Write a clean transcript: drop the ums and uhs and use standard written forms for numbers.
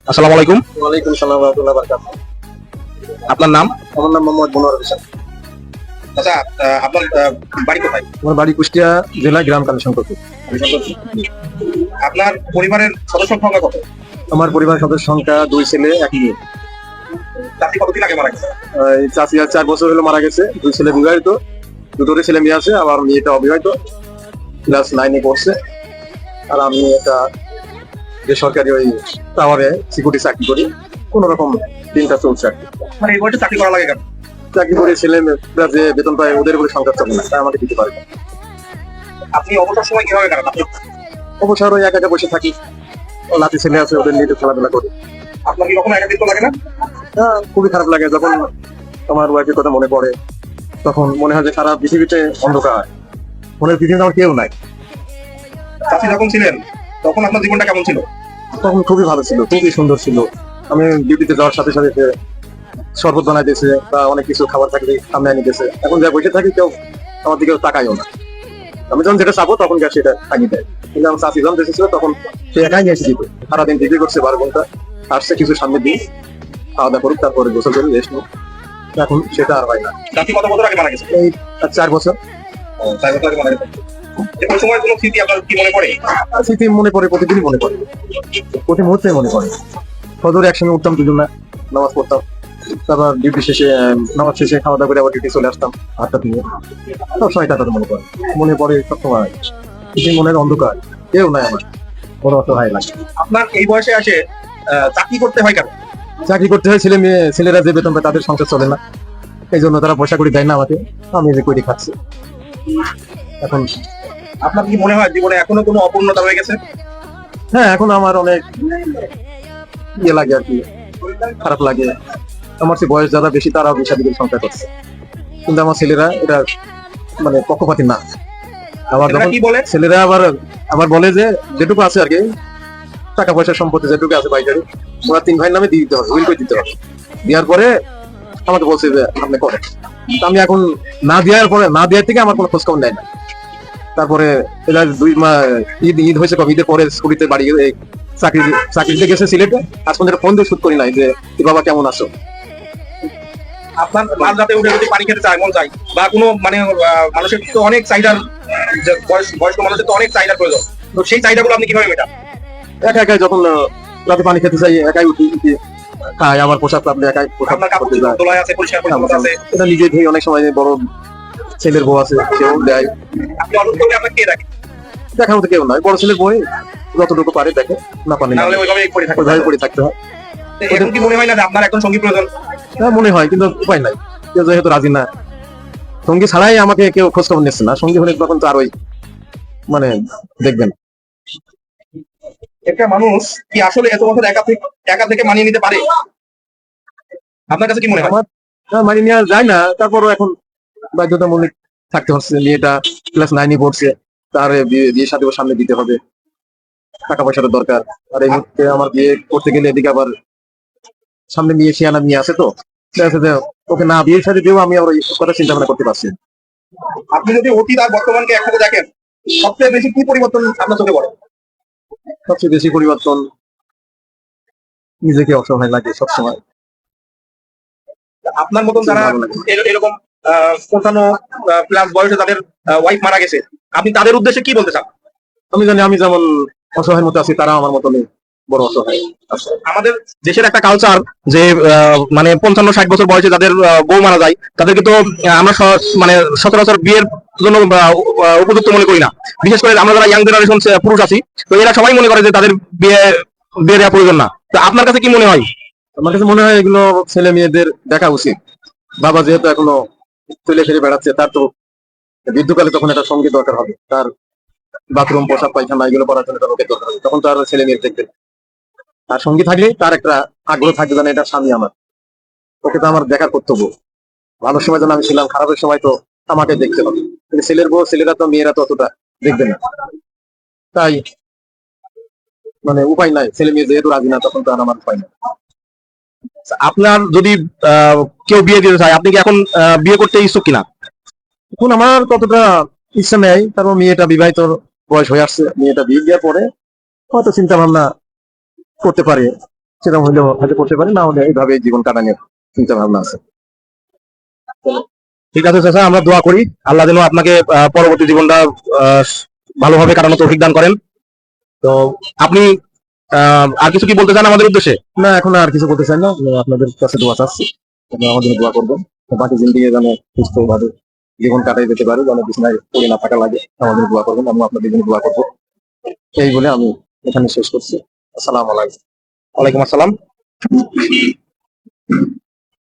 আসসালামু আলাইকুম। ওয়ালাইকুম সালাম ওয়া রাহমাতুল্লাহি ওয়া বারাকাতুহু। আপনার নাম? আমার নাম মোহাম্মদ মনোয়ার হোসেন। আচ্ছা, আপনার বাড়ি কোথায়? আমার বাড়ি কুষ্টিয়া জেলা, গ্রাম কালীশঙ্করপুর। আপনার পরিবারের সদস্য সংখ্যা কত? আমার পরিবার সদস্য সংখ্যা 2 ছেলে 1 মেয়ে। চাচি কতদিন আগে মারা গেছে? এই চাচি আর 4 বছর হলো মারা গেছে। 2 ছেলে বিবাহিত, দুটোরে ছেলে মেয়ে আছে। আমার মেয়েটা অবিবাহিত, ক্লাস 9 এ পড়ছে। আর আমি একটা বেসরকারি ওই টাওয়ারে সিকিউরিটি চাকরি করি। কোন রকম দিনটা চলছে আর কি। মানে এই বয়সে চাকরি করা লাগে কেন? চাকরি করে ছেলে মেয়েরা যে বেতন পায় ওদের উপরে সংসার চলে না, তাই আমাকে দিতে পারে না। আপনি অবসর সময় কিভাবে কাটান? অবসর ওই একা একা বসে থাকি। ও লাতি ছেলে আছে, ওদের নিয়ে একটু খেলাধুলা করি। আপনার কি কখনো একাকিত্ব লাগে না? খুবই খারাপ লাগে যখন আমার ওয়াইফের কথা মনে পড়ে। তখন মনে হয় যে সারা পৃথিবীতে অন্ধকার, মনের পৃথিবীতে আমার কেউ নাই। চাচি যখন ছিলেন তখন আপনার জীবনটা কেমন ছিল? তখন খুবই ভালো ছিল, খুবই সুন্দর ছিল। আমি ডিউটিতে যাওয়ার সাথে সাথে সে শরবত বানাই দিয়েছে বা অনেক কিছু খাবার থাকলে সামনে এনে দিয়েছে। এখন যা বসে থাকি কেউ আমার দিকে তাকাইও না। আমি যখন যেটা চাবো তখন গ্যাস সেটা আনিয়ে দেয়। কিন্তু আমার চাচি যখন দেশে ছিল তখন সে একাই নিয়ে এসে দিত। সারাদিন ডিউটি করছে 12 ঘন্টা, আসছে কিছু সামনে দিই, খাওয়া দাওয়া করুক, তারপরে গোসল করি, রেস্ট নিই। এখন সেটা আর হয় না। চাচি কত বছর আগে মারা গেছে? এই 4 বছর। 4 বছর আগে মারা গেছে। ওই সময় কোনো স্মৃতি আপনার কি মনে পড়ে? স্মৃতি মনে পড়ে, প্রতিদিনই মনে পড়ে, প্রতি মুহূর্তে মনে পড়ে। ফজরে একসঙ্গে উঠতাম দুজন, না নামাজ পড়তাম, তারপর ডিউটি শেষে নামাজ শেষে খাওয়া দাওয়া করে আবার ডিউটি চলে আসতাম 8টা থেকে। সব সময় তার কথা মনে পড়ে সবসময়। কিছু মনের অন্ধকার, কেউ নাই আমার, বড় অসহায় লাগে। আপনার এই বয়সে আসে চাকরি করতে হয় কেন? চাকরি করতে হয়, ছেলেরা যে বেতন পায় তাদের সংসার চলে না, এই জন্য তারা পয়সা করে দেয় না আমাকে, আমি যে করে খাচ্ছি। এখন আপনার কি মনে হয় জীবনে এখনো কোনো অপূর্ণতা রয়ে গেছে? হ্যাঁ, এখন আমার অনেক ইয়ে লাগে আর কি, খারাপ লাগে। আমার সে বয়স যারা বেশি তারাও বেশি দিকে সংখ্যা করছে, কিন্তু আমার ছেলেরা এটা মানে পক্ষপাতী না। আবার ছেলেরা যখন কি বলে? ছেলেরা আবার বলে যে যেটুকু আছে আর কি, টাকা পয়সা সম্পত্তি যেটুকু আছে বাইকারি, ওরা 3 ভাইয়ের নামে দিয়ে দিতে হবে, উইল করে দিতে হবে। দেওয়ার পরে আমাকে বলছে যে আপনি করেন। তা আমি এখন না দেওয়ার থেকে আমার কোনো খোঁজ খবর নেয় না। তারপরে এরা 2 মাস ঈদ হয়েছে, কবে ঈদের পরে স্কুটিতে বাড়ি চাকরিতে গেছে সিলেটে। আজ পর্যন্ত ফোন দিয়ে শুট করি নাই যে তুই বাবা কেমন আছো। আপনার মাঝ রাতে উঠে যদি পানি খেতে চায়, মন চাই, বা কোনো মানে মানুষের তো অনেক চাহিদার, বয়স্ক মানুষের তো অনেক চাহিদার প্রয়োজন, তো সেই চাহিদাগুলো আপনি কিভাবে মেটান? একা একাই যখন রাতে পানি খেতে চাই একাই উঠি, খাই, আমার পোশাক আপনি একাই পোশাক আপনার কাপড় করতে যায়। তোলায় আছে, পরিষ্কার পরিচ্ছন্নতা আছে, এটা নিজে ধুই, অনেক সময় বড় ছেলের বউ আছে, সেও দেয়। আপনি অসুস্থ হলে আপনার কে রাখে? দেখার মতো কেউ নয়, বড় ছেলের বই যতটুকু পারে দেখে, না পারে না তাহলে ওইভাবে পড়ে থাকে। ওইভাবে পড়ে থাকতে হয়। এখন কি মনে হয় না যে আপনার এখন সঙ্গী প্রয়োজন? হ্যাঁ, মনে হয়, কিন্তু উপায় নাই, কেউ যেহেতু রাজি না। সঙ্গী ছাড়াই আমাকে কেউ খোঁজ খবর নিচ্ছে না, সঙ্গী হলে তখন তো আর ওই মানে দেখবেন। একটা মানুষ কি আসলে এত বছর একা থেকে মানিয়ে নিতে পারে? আপনার কাছে কি মনে হয়? আমার মানি নেওয়া যায় না, তারপরও এখন বাধ্যতামূলক থাকতে হচ্ছে। মেয়েটা ক্লাস 9 এ পড়ছে, তার বিয়ে শাদী সামনে দিতে হবে, টাকা পয়সার দরকার। আর এই মুহূর্তে আমার বিয়ে করতে গেলে এদিকে আবার সামনে মেয়ে শিয়ানা মেয়ে আছে, তো দেখা যাচ্ছে যে ওকে না বিয়ের সাথে দিয়েও আমি আবার এই কথা চিন্তা ভাবনা করতে পারছি না। আপনি যদি অতীত আর বর্তমানকে একসাথে দেখেন, সবচেয়ে বেশি কি পরিবর্তন আপনার চোখে পড়ে? সবচেয়ে বেশি পরিবর্তন, নিজেকে অসহায় লাগে সবসময়। আপনার মতন যারা ভালো লাগে। এরকম 55+ বয়সে তাদের ওয়াইফ মারা গেছে, আপনি তাদের উদ্দেশ্যে কি বলতে চান? আমি জানি আমি যেমন অসহায়ের মতো আছি, তারা আমার মতনই বড় অসহায় আছে। আমাদের দেশের একটা কালচার যে মানে 55-60 বছর বয়সে যাদের বউ মারা যায় তাদেরকে তো আমরা মানে সচরাচর বিয়ের জন্য উপযুক্ত মনে করি না। বিশেষ করে আমরা যারা ইয়াং জেনারেশন পুরুষ আছি, তো এরা সবাই মনে করে যে তাদের বিয়ে বিয়ে দেওয়া প্রয়োজন না। তো আপনার কাছে কি মনে হয়? আমার কাছে মনে হয় এগুলো ছেলে মেয়েদের দেখা উচিত। বাবা যেহেতু এখনো চলে ফিরে বেড়াচ্ছে, তার তো বৃদ্ধকালে তখন একটা সঙ্গী দরকার হবে, তার বাথরুম পোশাক পায়খানা এগুলো করার জন্য একটা লোকের দরকার হবে, তখন তার ছেলে মেয়ে দেখবে। আর সঙ্গী থাকলে তার একটা আগ্রহ থাকবে, জানে এটা স্বামী আমার, ওকে তো আমার দেখার কর্তব্য। ভালো সময় যেন আমি ছিলাম, খারাপের সময় তো আমাকে দেখতে হবে। কিন্তু ছেলের বউ ছেলেরা তো মেয়েরা তো অতটা দেখবে না, তাই মানে উপায় নাই। ছেলে মেয়ে যেহেতু রাজি না, তখন তো আর আমার উপায় নাই। আপনার যদি কেউ বিয়ে দিতে চায়, আপনি কি এখন বিয়ে করতে ইচ্ছুক কিনা? এখন আমার ততটা ইচ্ছা নেই, তারপর মেয়েটা বিবাহিত বয়স হয়ে আসছে, মেয়েটা বিয়ে দেওয়ার পরে হয়তো চিন্তা ভাবনা করতে পারে। সেরকম হইলেও হয়তো করতে পারি, না হলে এইভাবে জীবন কাটানোর চিন্তা ভাবনা আছে। ঠিক আছে চাচা, আমরা দোয়া করি আল্লাহ যেন আপনাকে পরবর্তী জীবনটা আহ, ভালোভাবে কাটানো তৌফিক দান করেন। তো আপনি আর কিছু কি বলতে চান আমাদের উদ্দেশ্যে? না, এখন আর কিছু করতে চাই না, আপনাদের কাছে দোয়া চাচ্ছি, আপনারা আমাদের জন্য দোয়া করবেন, বাকি জিন্দিগি যেন সুস্থভাবে জীবন কাটাই যেতে পারি, যেন বিছানায় পড়ে না থাকা লাগে, আমাদের দোয়া করবেন, আমি আপনাদের জন্য দোয়া করবো। এই বলে আমি এখানে শেষ করছি। আসসালামু আলাইকুম। ওয়ালাইকুম আসসালাম।